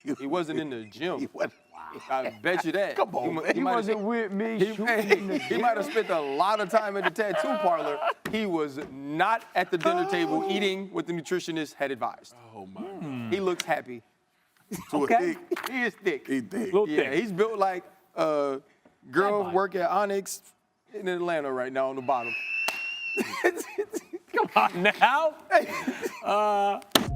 He wasn't in the gym. He wasn't. I bet you that. Come on, man. He wasn't with me shooting in the He might have spent a lot of time at the tattoo parlor. He was not at the dinner table eating what the nutritionist had advised. Oh, my God. He looks happy. Okay. He is thick. He thick. Little Yeah, thick. he's built like a girl Bye-bye. work at Onyx in Atlanta right now on the bottom. Come on now.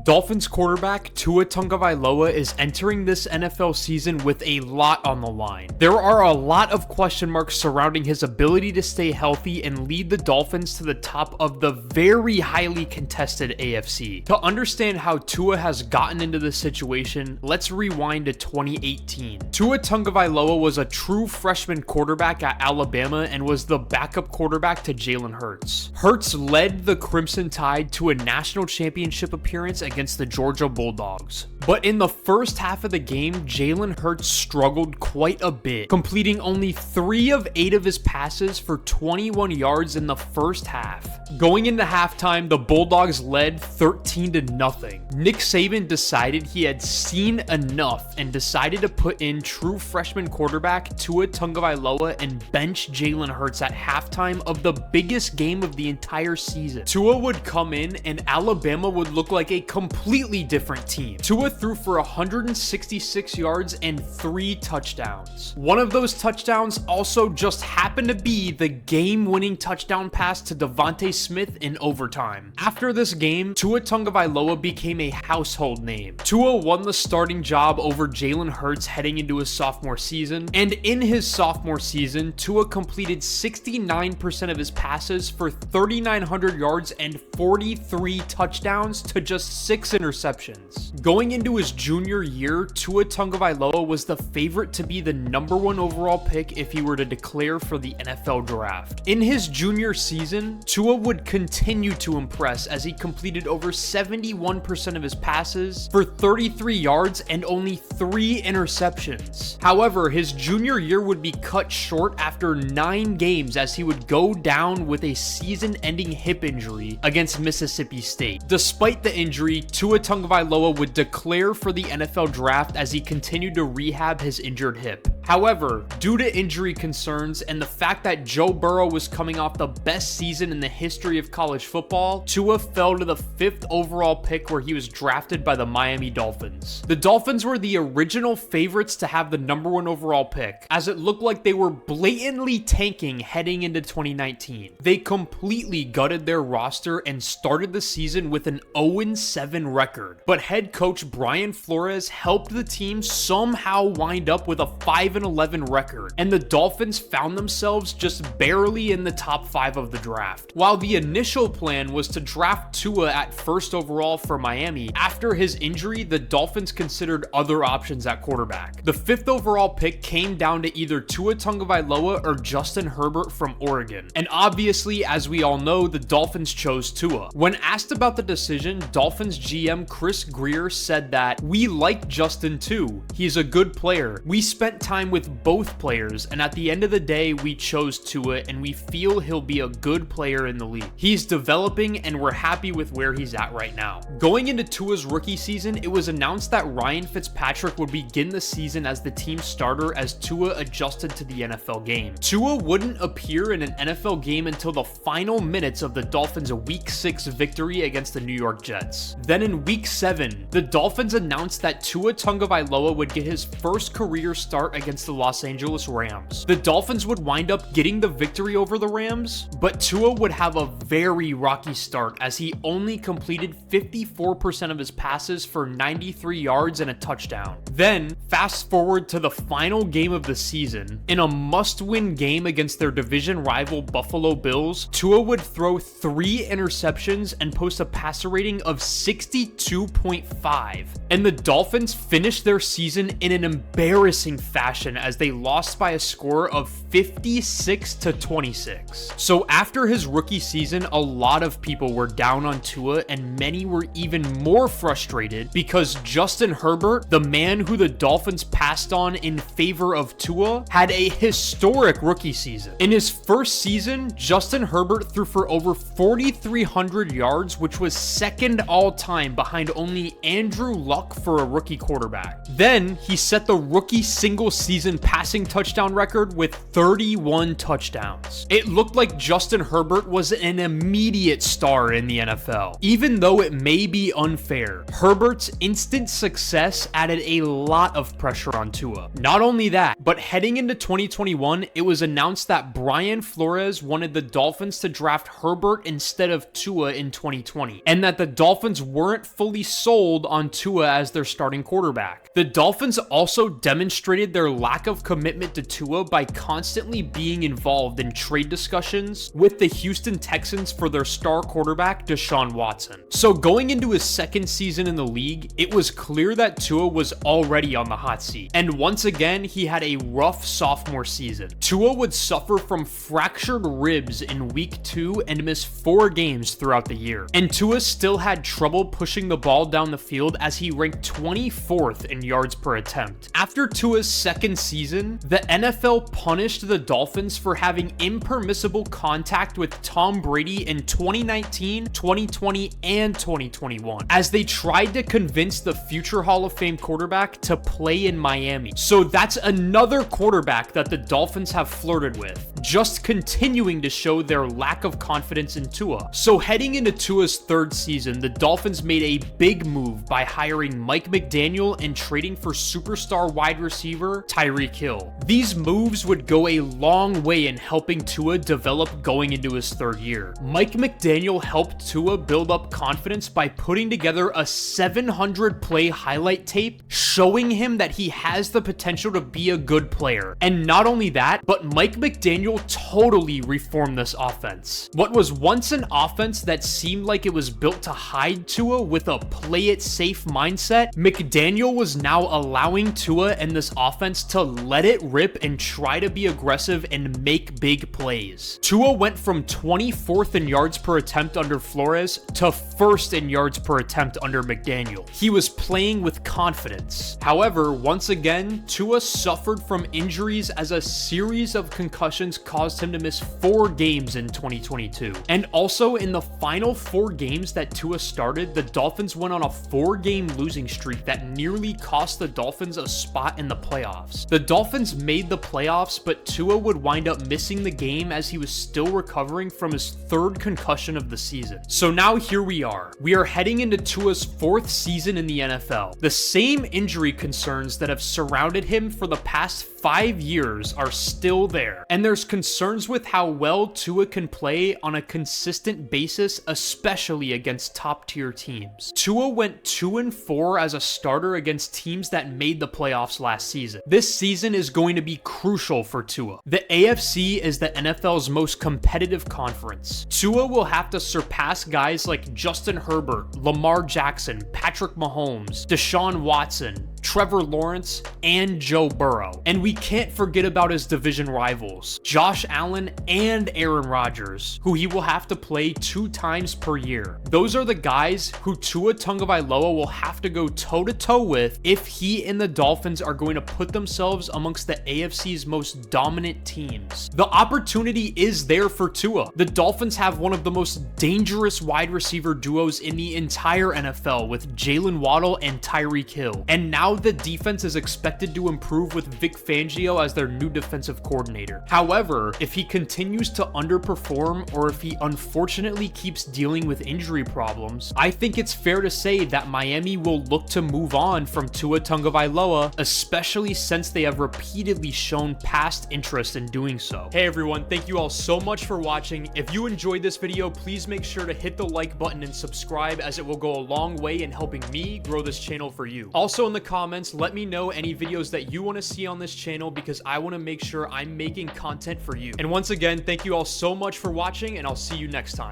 Dolphins quarterback Tua Tagovailoa is entering this NFL season with a lot on the line. There are a lot of question marks surrounding his ability to stay healthy and lead the Dolphins to the top of the very highly contested AFC. To understand how Tua has gotten into this situation, let's rewind to 2018. Tua Tagovailoa was a true freshman quarterback at Alabama and was the backup quarterback to Jalen Hurts. Hurts led the Crimson Tide to a national championship appearance against the Georgia Bulldogs. But in the first half of the game, Jalen Hurts struggled quite a bit, completing only 3 of 8 of his passes for 21 yards in the first half. Going into halftime, the Bulldogs led 13-0. Nick Saban decided he had seen enough and decided to put in true freshman quarterback Tua Tagovailoa and bench Jalen Hurts at halftime of the biggest game of the entire season. Tua would come in and Alabama would look like a completely different team. Tua threw for 166 yards and 3 touchdowns. One of those touchdowns also just happened to be the game-winning touchdown pass to Devontae Smith in overtime. After this game, Tua Tagovailoa became a household name. Tua won the starting job over Jalen Hurts heading into his sophomore season, and in his sophomore season, Tua completed 69% of his passes for 3,900 yards and 43 touchdowns to just 6 interceptions. Going into his junior year, Tua Tagovailoa was the favorite to be the #1 overall pick if he were to declare for the NFL draft. In his junior season, Tua would continue to impress as he completed over 71% of his passes for 33 yards and only 3 interceptions. However, his junior year would be cut short after 9 games as he would go down with a season-ending hip injury against Mississippi State. Despite the injury, Tua Tagovailoa would declare for the NFL draft as he continued to rehab his injured hip. However, due to injury concerns and the fact that Joe Burrow was coming off the best season in the history of college football, Tua fell to the 5th overall pick where he was drafted by the Miami Dolphins. The Dolphins were the original favorites to have the #1 overall pick, as it looked like they were blatantly tanking heading into 2019. They completely gutted their roster and started the season with an 0-7 record, but head coach Brian Flores helped the team somehow wind up with a 5-11 record, and the Dolphins found themselves just barely in the top 5 of the draft. While the initial plan was to draft Tua at 1st overall for Miami, after his injury, the Dolphins considered other options at quarterback. The 5th overall pick came down to either Tua Tagovailoa or Justin Herbert from Oregon, and obviously, as we all know, the Dolphins chose Tua. When asked about the decision, Dolphins GM Chris Grier said that, "We like Justin too. He's a good player. We spent time with both players, and at the end of the day, we chose Tua, and we feel he'll be a good player in the league. He's developing, and we're happy with where he's at right now." Going into Tua's rookie season, it was announced that Ryan Fitzpatrick would begin the season as the team starter as Tua adjusted to the NFL game. Tua wouldn't appear in an NFL game until the final minutes of the Dolphins' Week 6 victory against the New York Jets. Then in Week 7, the Dolphins announced that Tua Tagovailoa would get his first career start against the Los Angeles Rams. The Dolphins would wind up getting the victory over the Rams, but Tua would have a very rocky start as he only completed 54% of his passes for 93 yards and a touchdown. Then, fast forward to the final game of the season. In a must-win game against their division rival Buffalo Bills, Tua would throw 3 interceptions and post a passer rating of 62.5. And the Dolphins finished their season in an embarrassing fashion fashion as they lost by a score of 56-26. So after his rookie season, a lot of people were down on Tua, and many were even more frustrated because Justin Herbert, the man who the Dolphins passed on in favor of Tua, had a historic rookie season. In his first season, Justin Herbert threw for over 4,300 yards, which was second all-time behind only Andrew Luck for a rookie quarterback. Then he set the rookie single-season passing touchdown record with 31 touchdowns. It looked like Justin Herbert was an immediate star in the NFL. Even though it may be unfair, Herbert's instant success added a lot of pressure on Tua. Not only that, but heading into 2021, it was announced that Brian Flores wanted the Dolphins to draft Herbert instead of Tua in 2020, and that the Dolphins weren't fully sold on Tua as their starting quarterback. The Dolphins also demonstrated their lack of commitment to Tua by constantly being involved in trade discussions with the Houston Texans for their star quarterback, Deshaun Watson. So going into his second season in the league, it was clear that Tua was already on the hot seat. And once again, he had a rough sophomore season. Tua would suffer from fractured ribs in week 2 and miss 4 games throughout the year. And Tua still had trouble pushing the ball down the field as he ranked 24th in yards per attempt. After Tua's second season, the NFL punished the Dolphins for having impermissible contact with Tom Brady in 2019, 2020, and 2021, as they tried to convince the future Hall of Fame quarterback to play in Miami. So that's another quarterback that the Dolphins have flirted with, just continuing to show their lack of confidence in Tua. So heading into Tua's third season, the Dolphins made a big move by hiring Mike McDaniel and trading for superstar wide receiver Tyreek Hill. These moves would go a long way in helping Tua develop going into his third year. Mike McDaniel helped Tua build up confidence by putting together a 700-play highlight tape showing him that he has the potential to be a good player. And not only that, but Mike McDaniel totally reformed this offense. What was once an offense that seemed like it was built to hide Tua with a play-it-safe mindset, McDaniel was now allowing Tua and this offense to let it rip and try to be aggressive and make big plays. Tua went from 24th in yards per attempt under Flores to 1st in yards per attempt under McDaniel. He was playing with confidence. However, once again, Tua suffered from injuries as a series of concussions caused him to miss 4 games in 2022. And also in the final 4 games that Tua started, the Dolphins went on a 4-game losing streak that nearly cost the Dolphins a spot in the playoffs. The Dolphins made the playoffs, but Tua would wind up missing the game as he was still recovering from his 3rd concussion of the season. So now here we are. We are heading into Tua's 4th season in the NFL. The same injury concerns that have surrounded him for the past 5 years are still there. And there's concerns with how well Tua can play on a consistent basis, especially against top-tier teams. Tua went 2-4 as a starter against teams that made the playoffs last season. This season is going to be crucial for Tua. The AFC is the NFL's most competitive conference. Tua will have to surpass guys like Justin Herbert, Lamar Jackson, Patrick Mahomes, Deshaun Watson, Trevor Lawrence, and Joe Burrow. And we can't forget about his division rivals, Josh Allen and Aaron Rodgers, who he will have to play 2 times per year. Those are the guys who Tua Tagovailoa will have to go toe-to-toe with if he and the Dolphins are going to put themselves amongst the AFC's most dominant teams. The opportunity is there for Tua. The Dolphins have one of the most dangerous wide receiver duos in the entire NFL with Jalen Waddle and Tyreek Hill. And now the defense is expected to improve with Vic Fangio as their new defensive coordinator. However, if he continues to underperform or if he unfortunately keeps dealing with injury problems, I think it's fair to say that Miami will look to move on from Tua Tagovailoa, especially since they have repeatedly shown past interest in doing so. Hey everyone, thank you all so much for watching. If you enjoyed this video, please make sure to hit the like button and subscribe, as it will go a long way in helping me grow this channel for you. Also in the comments, let me know any videos that you want to see on this channel, because I want to make sure I'm making content for you. And once again, thank you all so much for watching, and I'll see you next time.